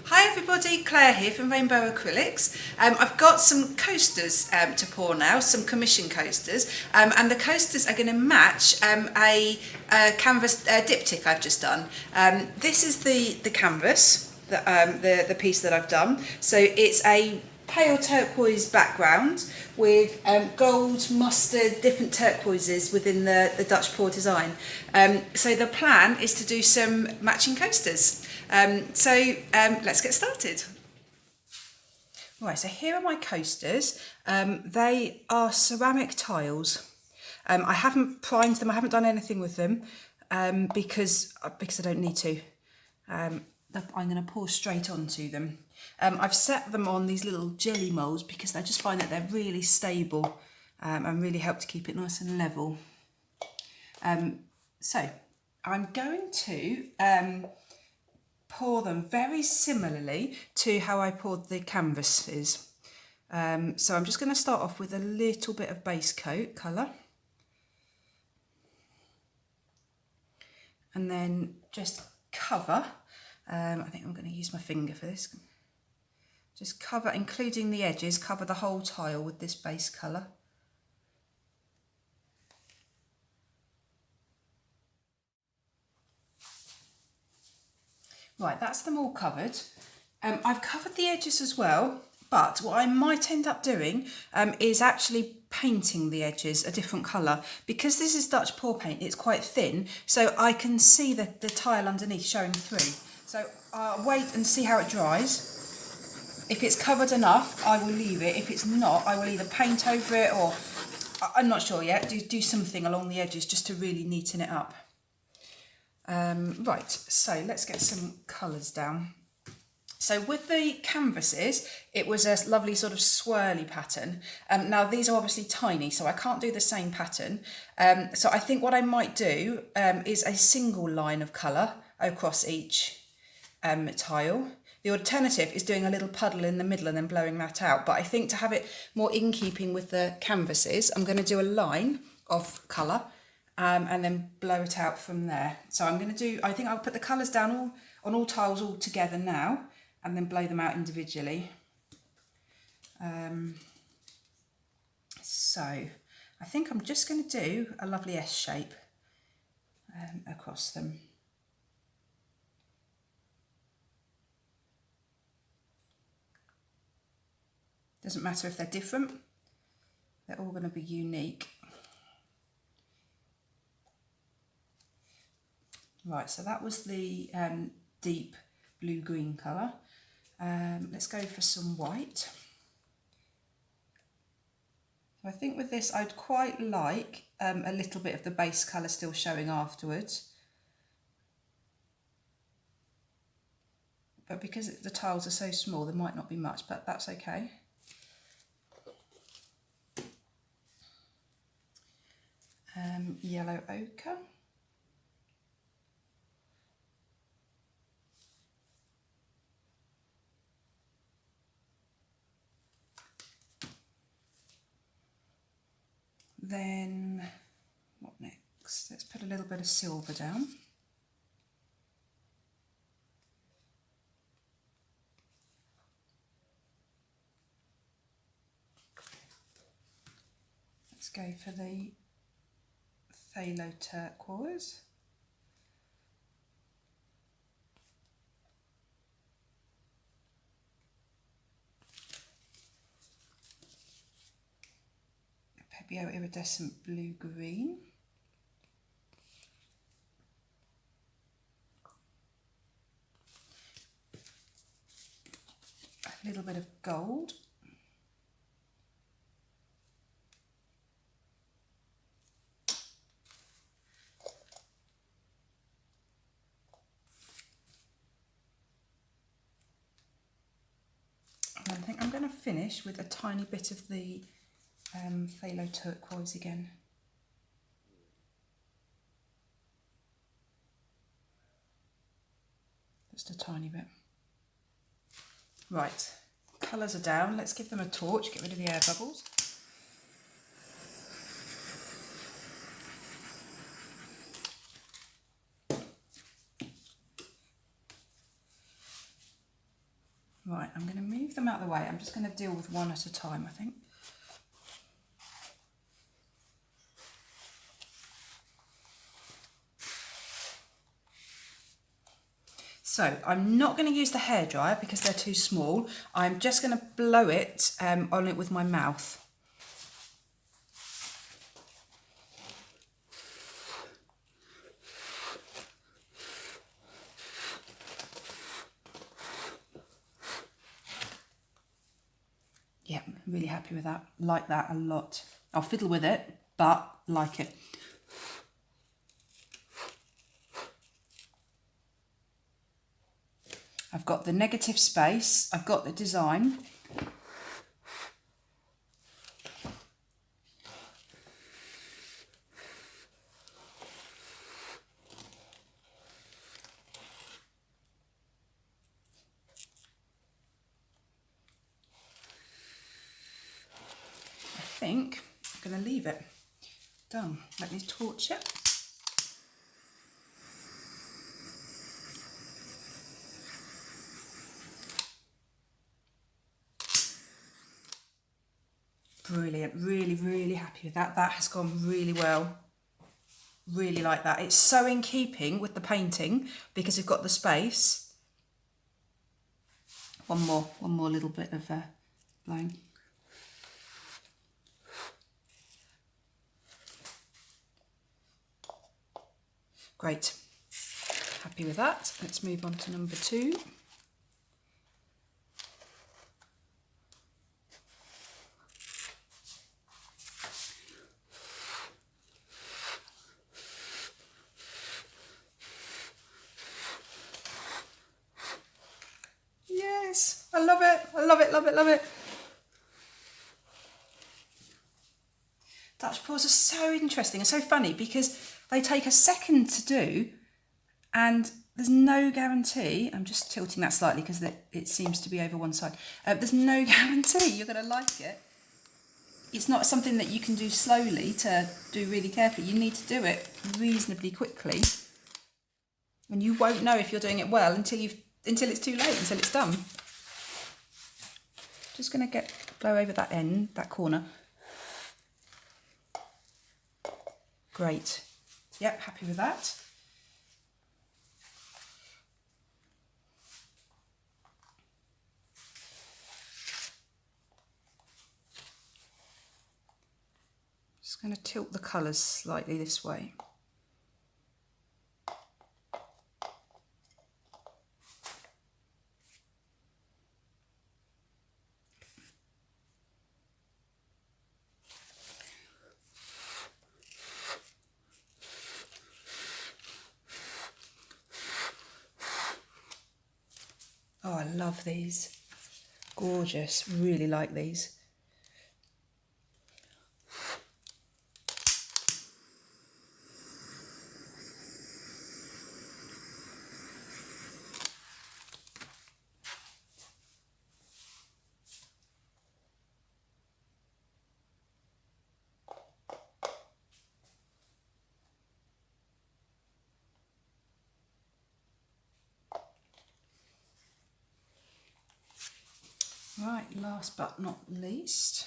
Hi everybody, Claire here from Rainbow Acrylics. I've got some coasters to pour now, some commission coasters, and the coasters are going to match a canvas diptych I've just done. This is the canvas, the piece that I've done. So it's a pale turquoise background with gold, mustard, different turquoises within the Dutch pour design. So the plan is to do some matching coasters. Let's get started. Right, so here are my coasters. They are ceramic tiles. I haven't primed them, I haven't done anything with them because I don't need to. I'm going to pour straight onto them. I've set them on these little jelly moulds because I just find that they're really stable and really help to keep it nice and level. So I'm going to pour them very similarly to how I poured the canvases. So I'm just going to start off with a little bit of base coat colour. And then just cover. I think I'm going to use my finger for this. Just cover, including the edges, cover the whole tile with this base colour. Right, that's them all covered. I've covered the edges as well, but what I might end up doing is actually painting the edges a different colour. Because this is Dutch pour paint, it's quite thin, so I can see the tile underneath showing through. So I'll wait and see how it dries. If it's covered enough, I will leave it. If it's not, I will either paint over it or, I'm not sure yet, do something along the edges just to really neaten it up. Right, so let's get some colours down. So with the canvases, it was a lovely sort of swirly pattern. Now these are obviously tiny, so I can't do the same pattern. So I think what I might do is a single line of colour across each tile. The alternative is doing a little puddle in the middle and then blowing that out. But I think to have it more in keeping with the canvases, I'm going to do a line of colour and then blow it out from there. So I'm going to do, I think I'll put the colours down on all tiles all together now and then blow them out individually. So I think I'm just going to do a lovely S shape across them. Doesn't matter if they're different, they're all going to be unique. Right, so that was the deep blue-green colour. Let's go for some white. So I think with this I'd quite like a little bit of the base colour still showing afterwards. But because the tiles are so small, there might not be much, but that's okay. Yellow ochre. Then, what next? Let's put a little bit of silver down. Let's go for the phthalo turquoise. Pebeo iridescent blue-green. A little bit of gold. And I think I'm going to finish with a tiny bit of the phthalo turquoise again. Just a tiny bit. Right, colours are down. Let's give them a torch, get rid of the air bubbles. Right, I'm going to move them out of the way. I'm just going to deal with one at a time, I think. So I'm not going to use the hairdryer because they're too small. I'm just going to blow it on it with my mouth. Yeah, really happy with that. Like that a lot. I'll fiddle with it, but like it. I've got the negative space. I've got the design. I think I'm going to leave it. Done. Let me torch it. Brilliant. Really, really happy with that. That has gone really well. Really like that. It's so in keeping with the painting because we've got the space. One more little bit of blowing. Great. Happy with that. Let's move on to number 2. Yes, I love it. I love it, love it, love it. Dutch pours are so interesting and so funny because they take a second to do and there's no guarantee. I'm just tilting that slightly because it seems to be over one side. There's no guarantee you're going to like it. It's not something that you can do slowly to do really carefully. You need to do it reasonably quickly. And you won't know if you're doing it well until it's too late, until it's done. Just going to blow over that end, that corner. Great. Yep, happy with that. Just going to tilt the colours slightly this way. Oh, I love these. Gorgeous. Really like these. Right, last but not least.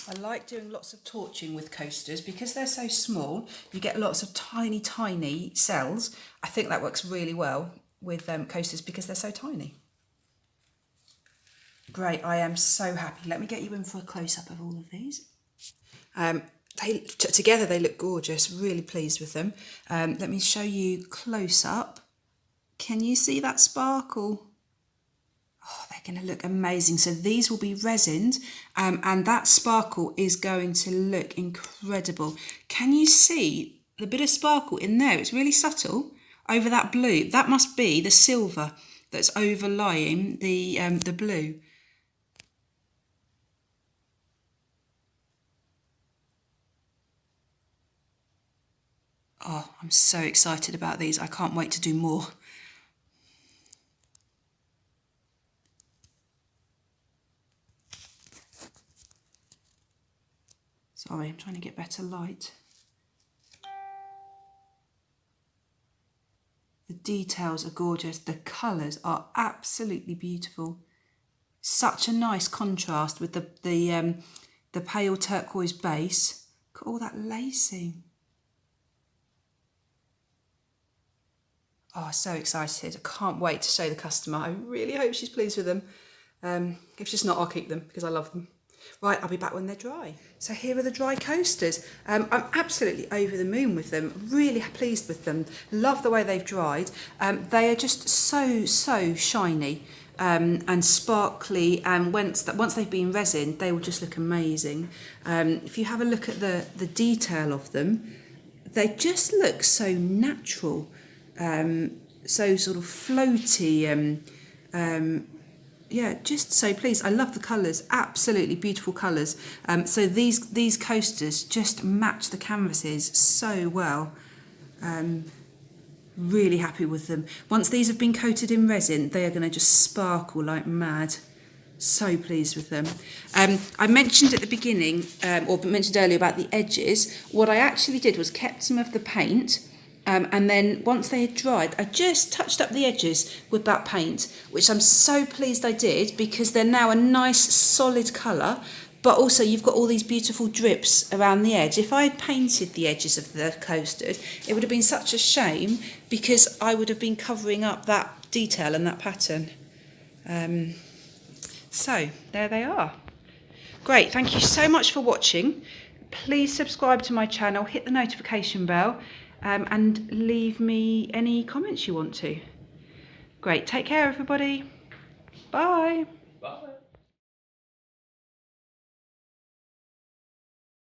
I like doing lots of torching with coasters because they're so small. You get lots of tiny, tiny cells. I think that works really well with coasters because they're so tiny. Great, I am so happy. Let me get you in for a close-up of all of these. Together they look gorgeous, really pleased with them. Let me show you close-up. Can you see that sparkle? Oh, they're going to look amazing. So these will be resined and that sparkle is going to look incredible. Can you see the bit of sparkle in there? It's really subtle over that blue. That must be the silver that's overlying the blue. Oh, I'm so excited about these. I can't wait to do more. Sorry, I'm trying to get better light. The details are gorgeous. The colours are absolutely beautiful. Such a nice contrast with the pale turquoise base. Look at all that lacing. Oh, so excited. I can't wait to show the customer. I really hope she's pleased with them. If she's not, I'll keep them because I love them. Right, I'll be back when they're dry. So here are the dry coasters. I'm absolutely over the moon with them, really pleased with them. Love the way they've dried. They are just so shiny and sparkly, and once they've been resined, they will just look amazing. If you have a look at the detail of them, they just look so natural, so sort of floaty, yeah, just so pleased. I love the colours, absolutely beautiful colours. So these coasters just match the canvases so well. Really happy with them. Once these have been coated in resin, they are going to just sparkle like mad. So pleased with them. I mentioned at the beginning, or mentioned earlier about the edges. What I actually did was kept some of the paint, and then once they had dried, I just touched up the edges with that paint, which I'm so pleased I did, because they're now a nice solid colour, but also you've got all these beautiful drips around the edge. If I had painted the edges of the coasters, it would have been such a shame, because I would have been covering up that detail and that pattern. So there they are. Great, thank you so much for watching. Please subscribe to my channel, hit the notification bell, and leave me any comments you want to. Great, take care everybody. Bye. Bye.